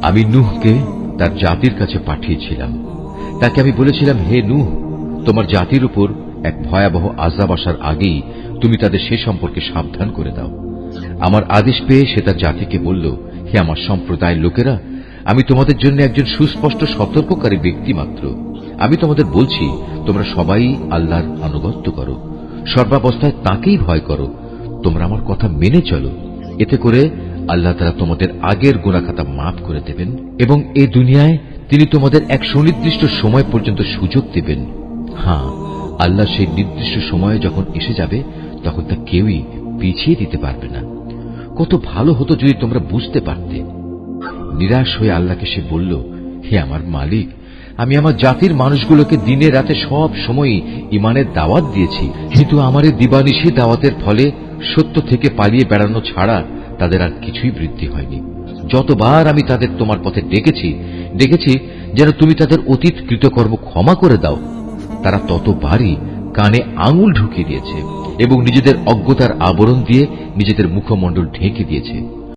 আমি নূহকে তার জাতির কাছে পাঠিয়েছিলাম। তাকে আমি বলেছিলাম, হে নূহ, তোমার জাতির উপর এক ভয়াবহ আযাব আসার আগেই তুমি তাদের সে সম্পর্কে সাবধান করে দাও। আমার আদেশ পেয়ে সে তার জাতিকে বলল, হে আমার সম্প্রদায়ের লোকেরা, আমি তোমাদের জন্য একজন সুস্পষ্ট সতর্ককারী ব্যক্তি মাত্র। আমি তোমাদের বলছি, তোমরা সবাই আল্লাহর আনুগত্য করো, সর্বাবস্থায় তাকেই ভয় করো, তোমরা আমার কথা মেনে চলো। এতে করে আল্লাহ তাআলা তোমাদের আগের গুনাহখাতা মাফ করে দেবেন এবং এ দুনিয়ায় তিনি তোমাদের এক সুনির্দিষ্ট সময় পর্যন্ত সুযোগ দেবেন। হ্যাঁ, আল্লাহ সেই নির্দিষ্ট সময়ে যখন এসে যাবে তখন তা কেউই পিছিয়ে দিতে পারবে না। কত ভালো হতো যদি তোমরা বুঝতে পারতে। নিরাশ হয়ে আল্লাহকে সে বলল, হে আমার মালিক, আমি আমার জাতির মানুষগুলোকে দিনে রাতে সব সময়ই ইমানের দাওয়াত দিয়েছি, কিন্তু আমার এই দিবানিশি দাওয়াতের ফলে সত্য থেকে পালিয়ে বেড়ানো ছাড়া তাদের আর কিছুই বৃদ্ধি হয়নি। যতবার আমি তাদের তোমার পথে ডেকেছি যেন তুমি তাদের অতীত কৃতকর্ম ক্ষমা করে দাও, তারা ততবারই কানে আঙুল ঢুকিয়ে দিয়েছে এবং নিজেদের অজ্ঞতার আবরণ দিয়ে নিজেদের মুখমণ্ডল ঢেকে দিয়েছে।